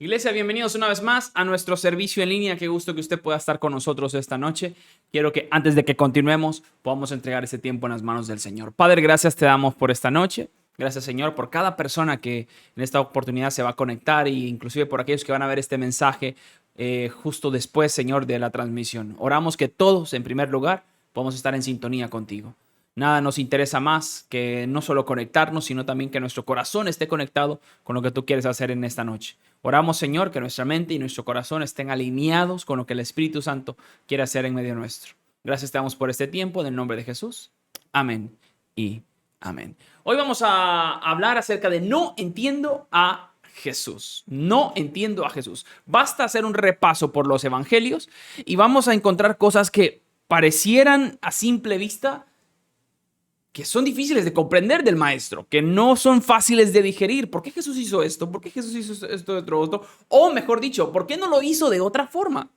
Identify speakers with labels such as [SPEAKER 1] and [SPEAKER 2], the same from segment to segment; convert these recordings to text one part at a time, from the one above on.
[SPEAKER 1] Iglesia, bienvenidos una vez más a nuestro servicio en línea. Qué gusto que usted pueda estar con nosotros esta noche. Quiero que antes de que continuemos podamos entregar ese tiempo en las manos del Señor. Padre, gracias te damos por esta noche. Gracias, Señor, por cada persona que en esta oportunidad se va a conectar e inclusive por aquellos que van a ver este mensaje justo después, Señor, de la transmisión. Oramos que todos, en primer lugar, podamos estar en sintonía contigo. Nada nos interesa más que no solo conectarnos, sino también que nuestro corazón esté conectado con lo que tú quieres hacer en esta noche. Oramos, Señor, que nuestra mente y nuestro corazón estén alineados con lo que el Espíritu Santo quiere hacer en medio nuestro. Gracias te damos por este tiempo, en el nombre de Jesús. Amén y amén. Hoy vamos a hablar acerca de no entiendo a Jesús. No entiendo a Jesús. Basta hacer un repaso por los evangelios y vamos a encontrar cosas que parecieran a simple vista que son difíciles de comprender del maestro, que no son fáciles de digerir. ¿Por qué Jesús hizo esto? ¿Por qué Jesús hizo esto de otro? O mejor dicho, ¿por qué no lo hizo de otra forma?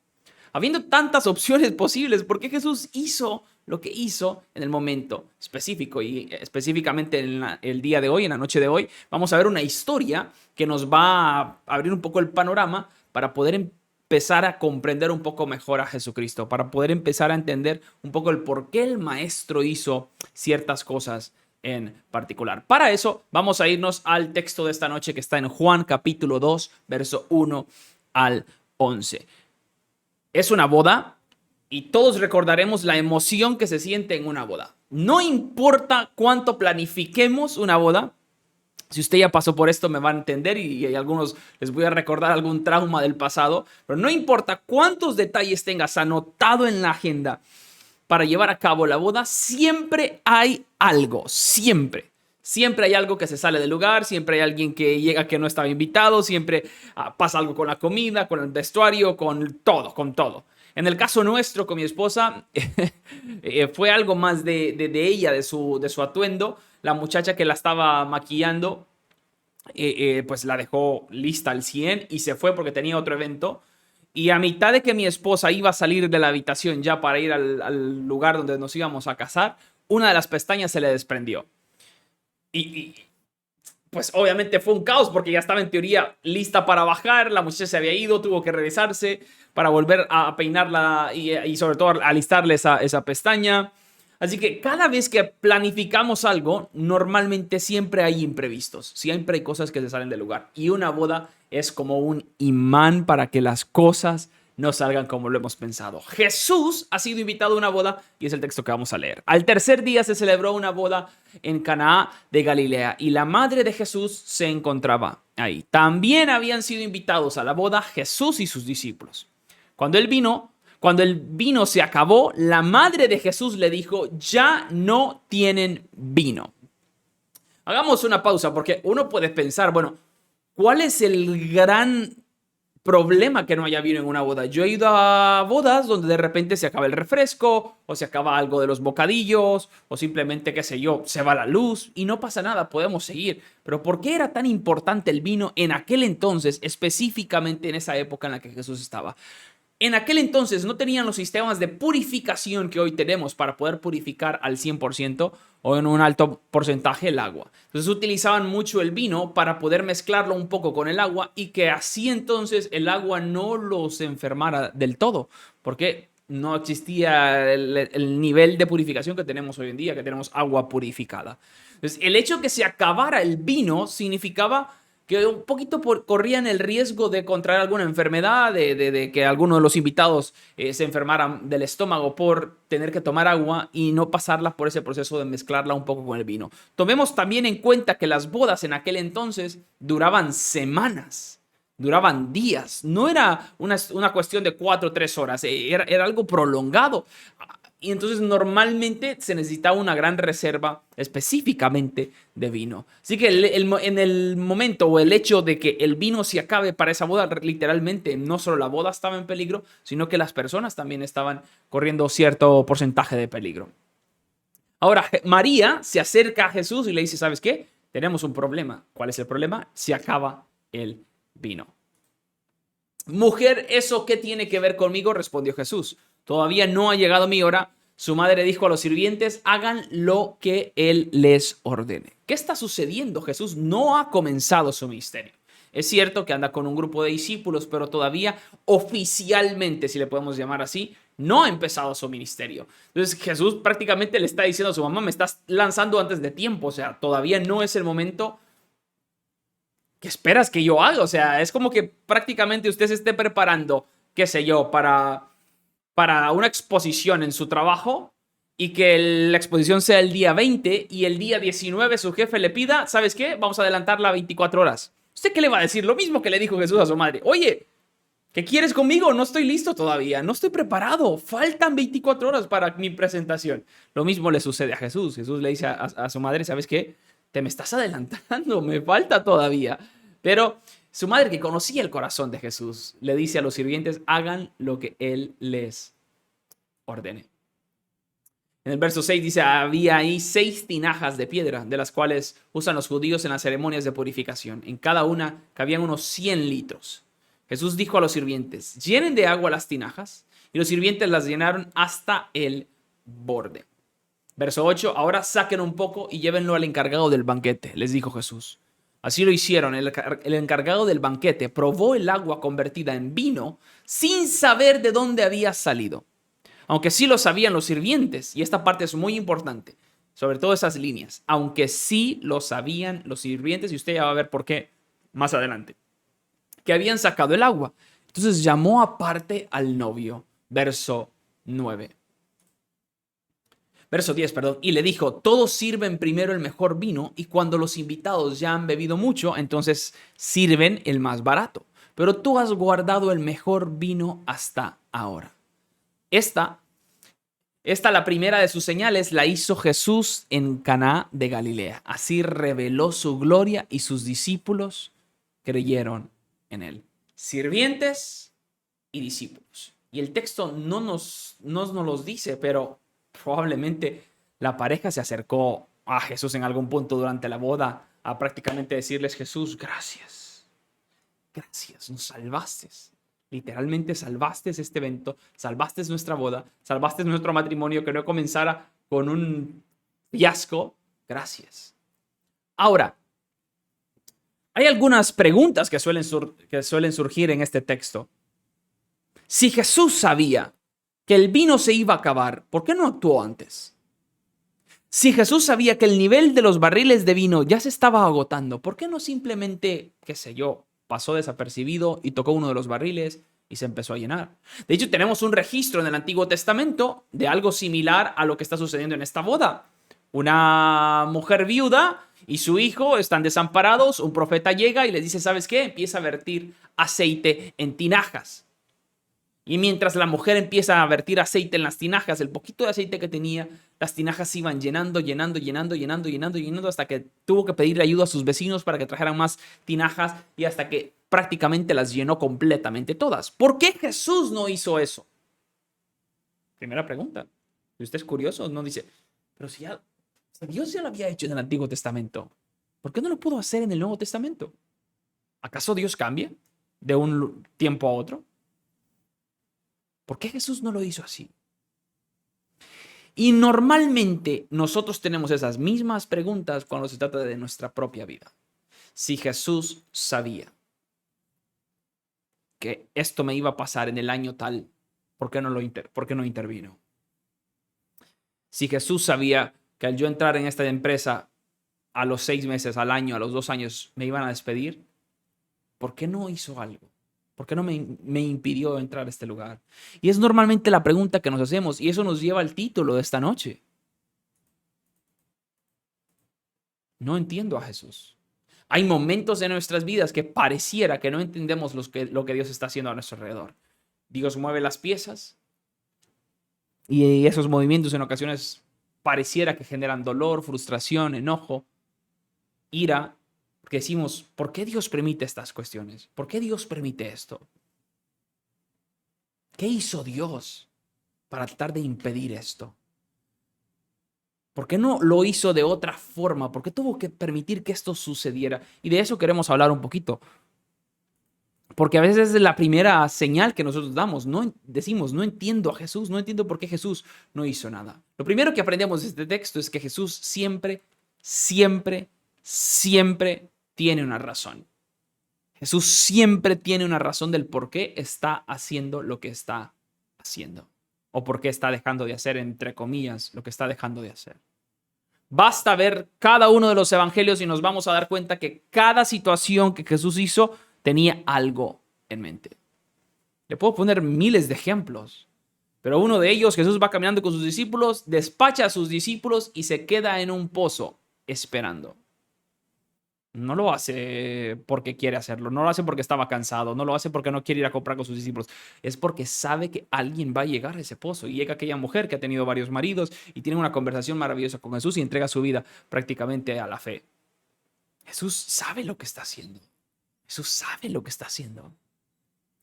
[SPEAKER 1] Habiendo tantas opciones posibles, ¿por qué Jesús hizo lo que hizo en el momento específico? Y específicamente en el día de hoy, en la noche de hoy, vamos a ver una historia que nos va a abrir un poco el panorama para poder empezar a comprender un poco mejor a Jesucristo, para poder empezar a entender un poco el por qué el maestro hizo ciertas cosas en particular. Para eso vamos a irnos al texto de esta noche que está en Juan capítulo 2, verso 1 al 11. Es una boda y todos recordaremos la emoción que se siente en una boda. No importa cuánto planifiquemos una boda. Si usted ya pasó por esto me va a entender y a algunos les voy a recordar algún trauma del pasado, pero no importa cuántos detalles tengas anotado en la agenda para llevar a cabo la boda, siempre hay algo, siempre. Siempre hay algo que se sale del lugar, siempre hay alguien que llega que no estaba invitado, siempre pasa algo con la comida, con el vestuario, con todo. En el caso nuestro, con mi esposa, fue algo más de ella, de su atuendo. La muchacha que la estaba maquillando, pues la dejó lista al 100 y se fue porque tenía otro evento. Y a mitad de que mi esposa iba a salir de la habitación ya para ir al lugar donde nos íbamos a casar, una de las pestañas se le desprendió. Pues obviamente fue un caos porque ya estaba en teoría lista para bajar, la muchacha se había ido, tuvo que regresarse para volver a peinarla y sobre todo a alistarle esa pestaña. Así que cada vez que planificamos algo, normalmente siempre hay imprevistos, siempre hay cosas que se salen del lugar. Y una boda es como un imán para que las cosas no salgan como lo hemos pensado. Jesús ha sido invitado a una boda y es el texto que vamos a leer. Al tercer día se celebró una boda en Caná de Galilea y la madre de Jesús se encontraba ahí. También habían sido invitados a la boda Jesús y sus discípulos. Cuando el vino se acabó, la madre de Jesús le dijo, ya no tienen vino. Hagamos una pausa porque uno puede pensar, bueno, ¿cuál es el gran problema que no haya vino en una boda? Yo he ido a bodas donde de repente se acaba el refresco o se acaba algo de los bocadillos o simplemente, qué sé yo, se va la luz y no pasa nada, podemos seguir. Pero ¿por qué era tan importante el vino en aquel entonces, específicamente en esa época en la que Jesús estaba? En aquel entonces no tenían los sistemas de purificación que hoy tenemos para poder purificar al 100% o en un alto porcentaje el agua. Entonces utilizaban mucho el vino para poder mezclarlo un poco con el agua y que así entonces el agua no los enfermara del todo, porque no existía el nivel de purificación que tenemos hoy en día, que tenemos agua purificada. Entonces el hecho de que se acabara el vino significaba que un poquito corrían el riesgo de contraer alguna enfermedad, de que alguno de los invitados se enfermaran del estómago por tener que tomar agua y no pasarla por ese proceso de mezclarla un poco con el vino. Tomemos también en cuenta que las bodas en aquel entonces duraban semanas, duraban días. No era una cuestión de 4 o 3 horas, era algo prolongado. Y entonces normalmente se necesitaba una gran reserva específicamente de vino. Así que en el momento o el hecho de que el vino se acabe para esa boda, literalmente no solo la boda estaba en peligro, sino que las personas también estaban corriendo cierto porcentaje de peligro. Ahora, María se acerca a Jesús y le dice, ¿sabes qué? Tenemos un problema. ¿Cuál es el problema? Se acaba el vino. Mujer, ¿eso qué tiene que ver conmigo? Respondió Jesús. Todavía no ha llegado mi hora. Su madre dijo a los sirvientes, hagan lo que él les ordene. ¿Qué está sucediendo? Jesús no ha comenzado su ministerio. Es cierto que anda con un grupo de discípulos, pero todavía oficialmente, si le podemos llamar así, no ha empezado su ministerio. Entonces Jesús prácticamente le está diciendo a su mamá, me estás lanzando antes de tiempo, o sea, todavía no es el momento que esperas que yo haga. O sea, es como que prácticamente usted se esté preparando, qué sé yo, para una exposición en su trabajo y que la exposición sea el día 20 y el día 19 su jefe le pida, ¿sabes qué? Vamos a adelantarla 24 horas. ¿Usted qué le va a decir? Lo mismo que le dijo Jesús a su madre. Oye, ¿qué quieres conmigo? No estoy listo todavía, no estoy preparado, faltan 24 horas para mi presentación. Lo mismo le sucede a Jesús. Jesús le dice a su madre, ¿sabes qué? Te me estás adelantando, me falta todavía. Pero su madre, que conocía el corazón de Jesús, le dice a los sirvientes, hagan lo que él les ordene. En el verso 6 dice, había ahí 6 tinajas de piedra, de las cuales usan los judíos en las ceremonias de purificación. En cada una cabían unos 100 litros. Jesús dijo a los sirvientes, llenen de agua las tinajas, y los sirvientes las llenaron hasta el borde. Verso 8, ahora saquen un poco y llévenlo al encargado del banquete, les dijo Jesús. Así lo hicieron. El encargado del banquete probó el agua convertida en vino sin saber de dónde había salido. Aunque sí lo sabían los sirvientes, y esta parte es muy importante, sobre todo esas líneas, aunque sí lo sabían los sirvientes, y usted ya va a ver por qué más adelante, que habían sacado el agua. Entonces llamó aparte al novio, verso 9. Verso 10, perdón, y le dijo, todos sirven primero el mejor vino, y cuando los invitados ya han bebido mucho, entonces sirven el más barato. Pero tú has guardado el mejor vino hasta ahora. Esta, la primera de sus señales, la hizo Jesús en Caná de Galilea. Así reveló su gloria y sus discípulos creyeron en él. Sirvientes y discípulos. Y el texto no nos los dice, pero probablemente la pareja se acercó a Jesús en algún punto durante la boda a prácticamente decirles, Jesús, gracias, nos salvaste. Literalmente salvaste este evento, salvaste nuestra boda, salvaste nuestro matrimonio, que no comenzara con un fiasco. Gracias. Ahora, hay algunas preguntas que suelen surgir en este texto. Si Jesús sabía que el vino se iba a acabar, ¿por qué no actuó antes? Si Jesús sabía que el nivel de los barriles de vino ya se estaba agotando, ¿por qué no simplemente, qué sé yo, pasó desapercibido y tocó uno de los barriles y se empezó a llenar? De hecho, tenemos un registro en el Antiguo Testamento de algo similar a lo que está sucediendo en esta boda. Una mujer viuda y su hijo están desamparados, un profeta llega y les dice, ¿sabes qué? Empieza a vertir aceite en tinajas. Y mientras la mujer empieza a vertir aceite en las tinajas, el poquito de aceite que tenía, las tinajas se iban llenando hasta que tuvo que pedirle ayuda a sus vecinos para que trajeran más tinajas y hasta que prácticamente las llenó completamente todas. ¿Por qué Jesús no hizo eso? Primera pregunta. Si usted es curioso, no dice, pero si Dios ya lo había hecho en el Antiguo Testamento, ¿por qué no lo pudo hacer en el Nuevo Testamento? ¿Acaso Dios cambia de un tiempo a otro? ¿Por qué Jesús no lo hizo así? Y normalmente nosotros tenemos esas mismas preguntas cuando se trata de nuestra propia vida. Si Jesús sabía que esto me iba a pasar en el año tal, ¿por qué no intervino? Si Jesús sabía que al yo entrar en esta empresa a los 6 meses, al año, a los 2 años me iban a despedir, ¿por qué no hizo algo? ¿Por qué no me impidió entrar a este lugar? Y es normalmente la pregunta que nos hacemos, y eso nos lleva al título de esta noche. No entiendo a Jesús. Hay momentos en nuestras vidas que pareciera que no entendemos lo que Dios está haciendo a nuestro alrededor. Dios mueve las piezas y esos movimientos en ocasiones pareciera que generan dolor, frustración, enojo, ira. Porque decimos, ¿por qué Dios permite estas cuestiones? ¿Por qué Dios permite esto? ¿Qué hizo Dios para tratar de impedir esto? ¿Por qué no lo hizo de otra forma? ¿Por qué tuvo que permitir que esto sucediera? Y de eso queremos hablar un poquito. Porque a veces es la primera señal que nosotros damos. Decimos, no entiendo a Jesús, no entiendo por qué Jesús no hizo nada. Lo primero que aprendemos de este texto es que Jesús siempre tiene una razón. Jesús siempre tiene una razón del por qué está haciendo lo que está haciendo. O por qué está dejando de hacer, entre comillas, lo que está dejando de hacer. Basta ver cada uno de los evangelios y nos vamos a dar cuenta que cada situación que Jesús hizo tenía algo en mente. Le puedo poner miles de ejemplos, pero uno de ellos, Jesús va caminando con sus discípulos, despacha a sus discípulos y se queda en un pozo esperando. No lo hace porque quiere hacerlo, no lo hace porque estaba cansado, no lo hace porque no quiere ir a comprar con sus discípulos. Es porque sabe que alguien va a llegar a ese pozo. Y llega aquella mujer que ha tenido varios maridos y tiene una conversación maravillosa con Jesús y entrega su vida prácticamente a la fe. Jesús sabe lo que está haciendo. Jesús sabe lo que está haciendo.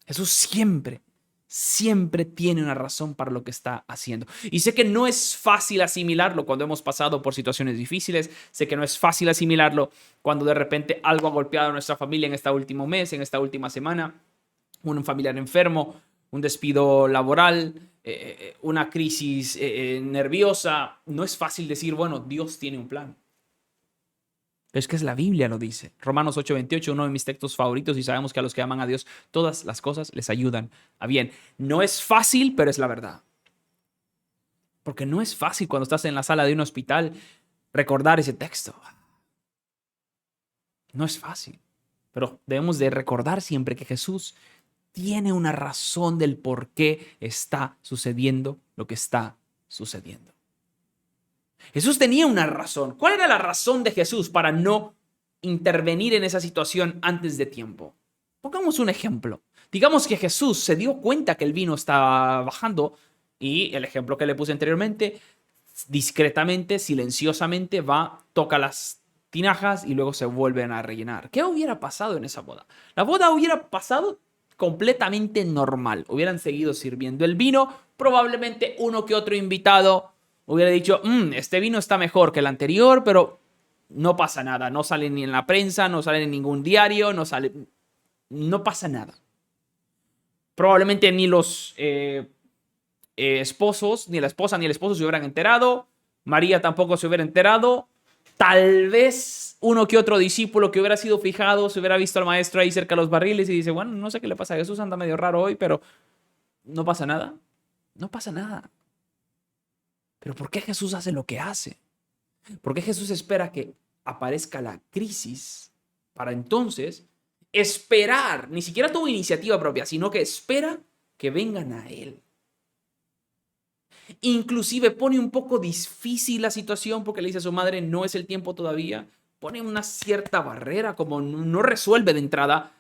[SPEAKER 1] Jesús siempre tiene una razón para lo que está haciendo. Y sé que no es fácil asimilarlo cuando hemos pasado por situaciones difíciles. Sé que no es fácil asimilarlo cuando de repente algo ha golpeado a nuestra familia en este último mes, en esta última semana. Un familiar enfermo, un despido laboral, una crisis nerviosa. No es fácil decir, bueno, Dios tiene un plan. Pero es que es la Biblia lo dice. Romanos 8:28, uno de mis textos favoritos, y sabemos que a los que aman a Dios todas las cosas les ayudan a bien. No es fácil, pero es la verdad. Porque no es fácil cuando estás en la sala de un hospital recordar ese texto. No es fácil. Pero debemos de recordar siempre que Jesús tiene una razón del por qué está sucediendo lo que está sucediendo. Jesús tenía una razón. ¿Cuál era la razón de Jesús para no intervenir en esa situación antes de tiempo? Pongamos un ejemplo. Digamos que Jesús se dio cuenta que el vino estaba bajando y el ejemplo que le puse anteriormente, discretamente, silenciosamente va, toca las tinajas y luego se vuelven a rellenar. ¿Qué hubiera pasado en esa boda? La boda hubiera pasado completamente normal. Hubieran seguido sirviendo el vino, probablemente uno que otro invitado hubiera dicho, este vino está mejor que el anterior, pero no pasa nada. No sale ni en la prensa, no sale en ningún diario, no pasa nada. Probablemente ni los esposos, ni la esposa ni el esposo se hubieran enterado. María tampoco se hubiera enterado. Tal vez uno que otro discípulo que hubiera sido fijado se hubiera visto al maestro ahí cerca de los barriles y dice, bueno, no sé qué le pasa a Jesús, anda medio raro hoy, pero no pasa nada. No pasa nada. Pero ¿por qué Jesús hace lo que hace? ¿Por qué Jesús espera que aparezca la crisis para entonces esperar? Ni siquiera tuvo iniciativa propia, sino que espera que vengan a Él. Inclusive pone un poco difícil la situación porque le dice a su madre, no es el tiempo todavía. Pone una cierta barrera, como no resuelve de entrada.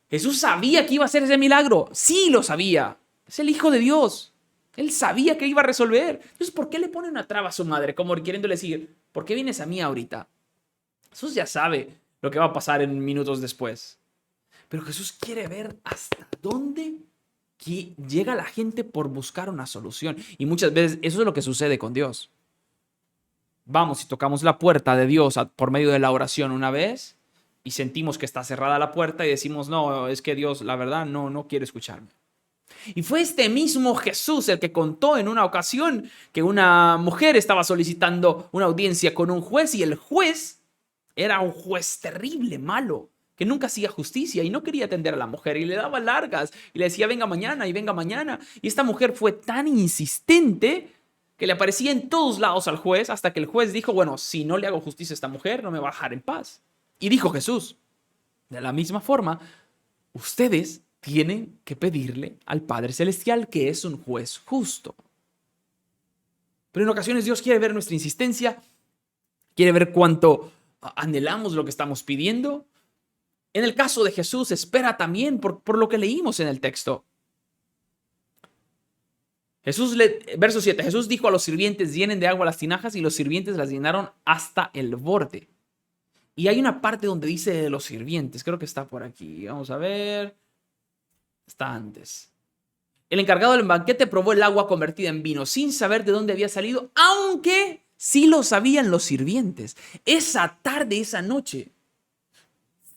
[SPEAKER 1] Jesús sabía que iba a hacer ese milagro. Sí, lo sabía. Es el Hijo de Dios. Él sabía que iba a resolver. Entonces, ¿por qué le pone una traba a su madre? Como queriéndole decir, ¿por qué vienes a mí ahorita? Jesús ya sabe lo que va a pasar en minutos después. Pero Jesús quiere ver hasta dónde llega la gente por buscar una solución. Y muchas veces eso es lo que sucede con Dios. Vamos y tocamos la puerta de Dios por medio de la oración una vez y sentimos que está cerrada la puerta y decimos, no, es que Dios, la verdad, no quiere escucharme. Y fue este mismo Jesús el que contó en una ocasión que una mujer estaba solicitando una audiencia con un juez y el juez era un juez terrible, malo, que nunca hacía justicia y no quería atender a la mujer y le daba largas y le decía venga mañana y venga mañana. Y esta mujer fue tan insistente que le aparecía en todos lados al juez hasta que el juez dijo, bueno, si no le hago justicia a esta mujer no me va a dejar en paz. Y dijo Jesús, de la misma forma, ustedes tienen que pedirle al Padre Celestial que es un juez justo. Pero en ocasiones Dios quiere ver nuestra insistencia, quiere ver cuánto anhelamos lo que estamos pidiendo. En el caso de Jesús, espera también por lo que leímos en el texto. Verso 7, Jesús dijo a los sirvientes, llenen de agua las tinajas, y los sirvientes las llenaron hasta el borde. Y hay una parte donde dice de los sirvientes, creo que está por aquí, vamos a ver, está antes. El encargado del banquete probó el agua convertida en vino sin saber de dónde había salido, aunque sí lo sabían los sirvientes. Esa tarde, esa noche,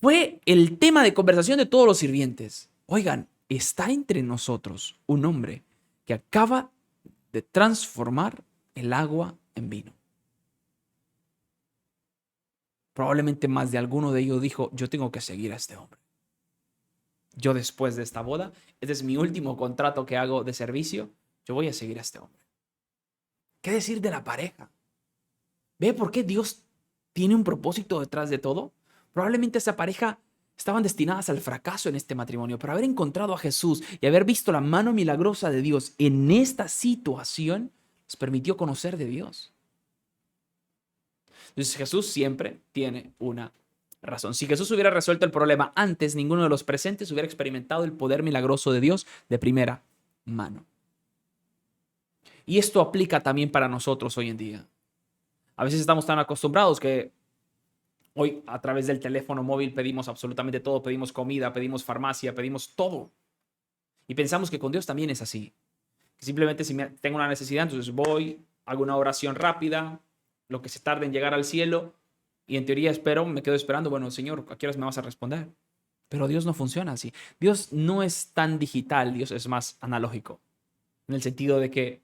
[SPEAKER 1] fue el tema de conversación de todos los sirvientes. Oigan, está entre nosotros un hombre que acaba de transformar el agua en vino. Probablemente más de alguno de ellos dijo, yo tengo que seguir a este hombre. yo después de esta boda, este es mi último contrato que hago de servicio, yo voy a seguir a este hombre. ¿Qué decir de la pareja? ¿Ve por qué Dios tiene un propósito detrás de todo? Probablemente esa pareja estaban destinadas al fracaso en este matrimonio, pero haber encontrado a Jesús y haber visto la mano milagrosa de Dios en esta situación les permitió conocer de Dios. Entonces Jesús siempre tiene una razón. Si Jesús hubiera resuelto el problema antes, ninguno de los presentes hubiera experimentado el poder milagroso de Dios de primera mano. Y esto aplica también para nosotros hoy en día. A veces estamos tan acostumbrados que hoy a través del teléfono móvil pedimos absolutamente todo, pedimos comida, pedimos farmacia, pedimos todo. Y pensamos que con Dios también es así. Simplemente si tengo una necesidad, entonces voy, hago una oración rápida, lo que se tarde en llegar al cielo, y en teoría espero, me quedo esperando, bueno, Señor, ¿a qué horas me vas a responder? Pero Dios no funciona así. Dios no es tan digital, Dios es más analógico, en el sentido de que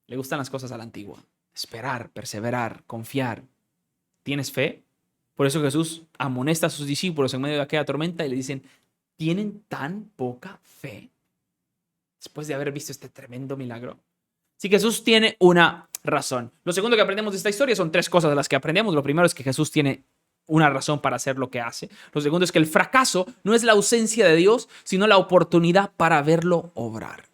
[SPEAKER 1] le gustan las cosas a la antigua. Esperar, perseverar, confiar. ¿Tienes fe? Por eso Jesús amonesta a sus discípulos en medio de aquella tormenta y le dicen, ¿tienen tan poca fe? Después de haber visto este tremendo milagro. Sí, Jesús tiene una razón. Lo segundo que aprendemos de esta historia son tres cosas de las que aprendemos. Lo primero es que Jesús tiene una razón para hacer lo que hace. Lo segundo es que el fracaso no es la ausencia de Dios, sino la oportunidad para verlo obrar.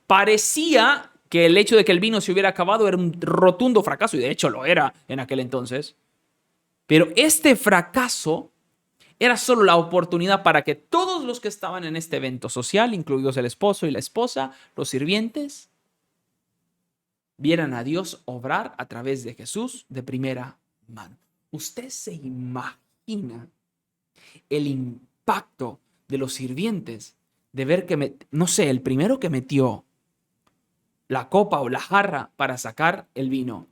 [SPEAKER 1] Parecía que el hecho de que el vino se hubiera acabado era un rotundo fracaso, y de hecho lo era en aquel entonces. Pero este fracaso era solo la oportunidad para que todos los que estaban en este evento social, incluidos el esposo y la esposa, los sirvientes, vieran a Dios obrar a través de Jesús de primera mano. ¿Usted se imagina el impacto de los sirvientes de ver que, no sé, el primero que metió la copa o la jarra para sacar el vino,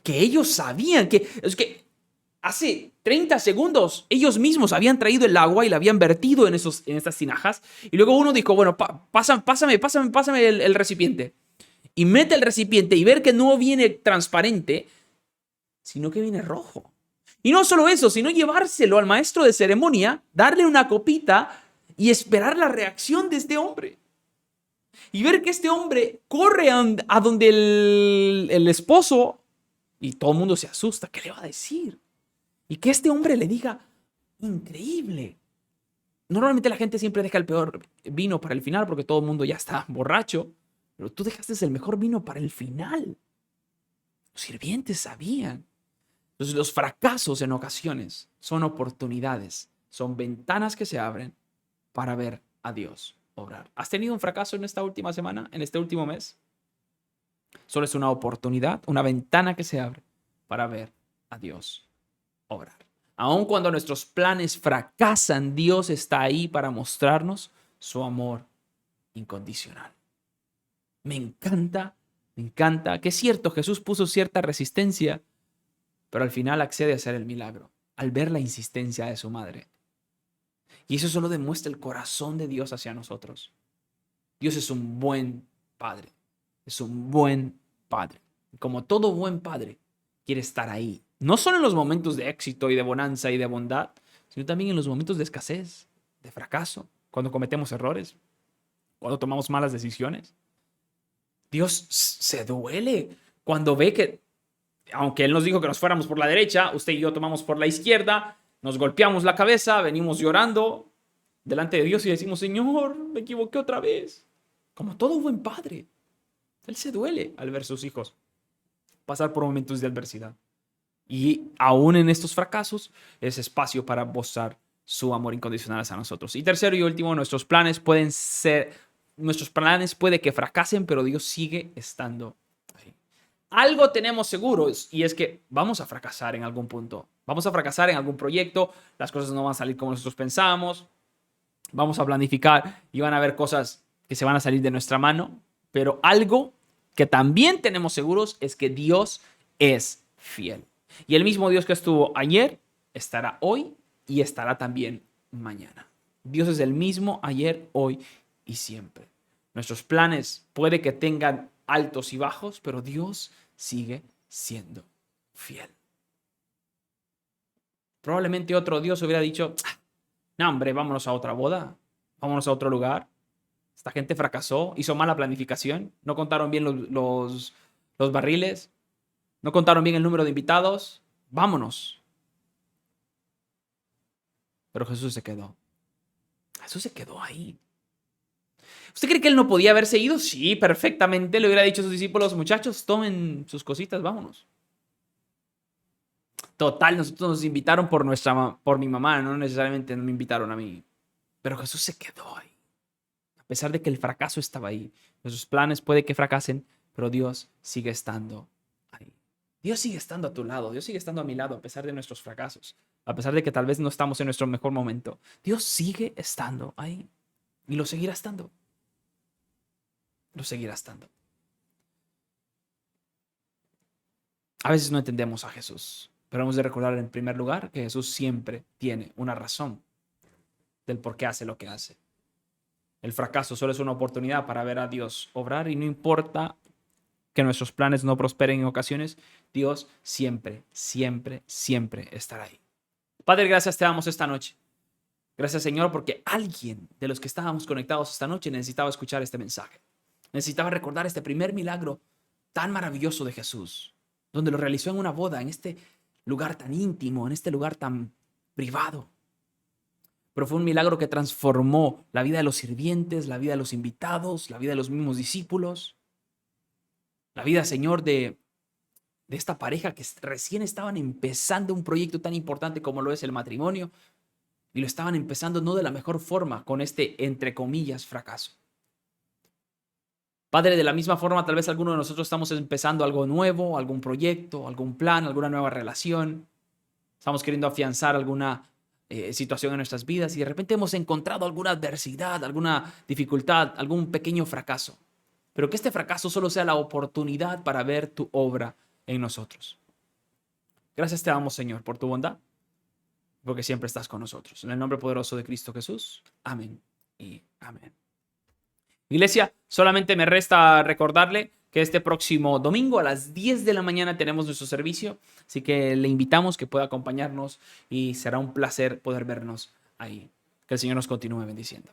[SPEAKER 1] que ellos sabían es que hace 30 segundos ellos mismos habían traído el agua y la habían vertido en estas tinajas, y luego uno dijo, bueno, pásame el recipiente, y mete el recipiente y ver que no viene transparente, sino que viene rojo. Y no solo eso, sino llevárselo al maestro de ceremonia, darle una copita y esperar la reacción de este hombre. Y ver que este hombre corre a donde el esposo, y todo el mundo se asusta. ¿Qué le va a decir? Y que este hombre le diga, increíble. Normalmente la gente siempre deja el peor vino para el final porque todo el mundo ya está borracho. Pero tú dejaste el mejor vino para el final. Los sirvientes sabían. Entonces los fracasos en ocasiones son oportunidades, son ventanas que se abren para ver a Dios obrar. ¿Has tenido un fracaso en esta última semana, en este último mes? Solo es una oportunidad, una ventana que se abre para ver a Dios obrar. Aun cuando nuestros planes fracasan, Dios está ahí para mostrarnos su amor incondicional. Me encanta que es cierto, Jesús puso cierta resistencia, pero al final accede a hacer el milagro, al ver la insistencia de su madre. Y eso solo demuestra el corazón de Dios hacia nosotros. Dios es un buen padre, es un buen padre. Y como todo buen padre, quiere estar ahí. No solo en los momentos de éxito y de bonanza y de bondad, sino también en los momentos de escasez, de fracaso, cuando cometemos errores, cuando tomamos malas decisiones. Dios se duele cuando ve que, aunque Él nos dijo que nos fuéramos por la derecha, usted y yo tomamos por la izquierda, nos golpeamos la cabeza, venimos llorando delante de Dios y decimos, Señor, me equivoqué otra vez. Como todo buen padre, Él se duele al ver a sus hijos pasar por momentos de adversidad. Y aún en estos fracasos es espacio para mostrar su amor incondicional hacia nosotros. Y tercero y último, nuestros planes puede que fracasen, pero Dios sigue estando ahí. Algo tenemos seguros y es que vamos a fracasar en algún punto. Vamos a fracasar en algún proyecto, las cosas no van a salir como nosotros pensamos, vamos a planificar y van a haber cosas que se van a salir de nuestra mano, pero algo que también tenemos seguros es que Dios es fiel. Y el mismo Dios que estuvo ayer estará hoy y estará también mañana. Dios es el mismo ayer, hoy y siempre. Nuestros planes puede que tengan altos y bajos, pero Dios sigue siendo fiel. Probablemente otro Dios hubiera dicho, no hombre, vámonos a otra boda. vámonos a otro lugar. Esta gente fracasó, hizo mala planificación, no contaron bien los barriles, no contaron bien el número de invitados, vámonos. Pero Jesús se quedó. Jesús se quedó ahí. ¿Usted cree que él no podía haberse ido? Sí, perfectamente. Le hubiera dicho a sus discípulos, muchachos, tomen sus cositas, vámonos. Total, nosotros nos invitaron por mi mamá, no necesariamente me invitaron a mí. Pero Jesús se quedó ahí. A pesar de que el fracaso estaba ahí. Nuestros planes puede que fracasen, pero Dios sigue estando ahí. Dios sigue estando a tu lado. Dios sigue estando a mi lado a pesar de nuestros fracasos. A pesar de que tal vez no estamos en nuestro mejor momento. Dios sigue estando ahí. Y lo seguirá estando. Lo seguirá estando. A veces no entendemos a Jesús. Pero hemos de recordar en primer lugar que Jesús siempre tiene una razón del por qué hace lo que hace. El fracaso solo es una oportunidad para ver a Dios obrar y no importa que nuestros planes no prosperen en ocasiones, Dios siempre, siempre, siempre estará ahí. Padre, gracias te damos esta noche. Gracias, Señor, porque alguien de los que estábamos conectados esta noche necesitaba escuchar este mensaje. Necesitaba recordar este primer milagro tan maravilloso de Jesús, donde lo realizó en una boda, en este lugar tan íntimo, en este lugar tan privado. Pero fue un milagro que transformó la vida de los sirvientes, la vida de los invitados, la vida de los mismos discípulos, la vida, Señor, de esta pareja que recién estaban empezando un proyecto tan importante como lo es el matrimonio, y lo estaban empezando no de la mejor forma, con este, entre comillas, fracaso. Padre, de la misma forma, tal vez alguno de nosotros estamos empezando algo nuevo, algún proyecto, algún plan, alguna nueva relación. Estamos queriendo afianzar alguna situación en nuestras vidas y de repente hemos encontrado alguna adversidad, alguna dificultad, algún pequeño fracaso. Pero que este fracaso solo sea la oportunidad para ver tu obra en nosotros. Gracias te damos, Señor, por tu bondad, porque siempre estás con nosotros. En el nombre poderoso de Cristo Jesús. Amén y amén. Iglesia, solamente me resta recordarle que este próximo domingo a las 10 de la mañana tenemos nuestro servicio, así que le invitamos que pueda acompañarnos y será un placer poder vernos ahí. Que el Señor nos continúe bendiciendo.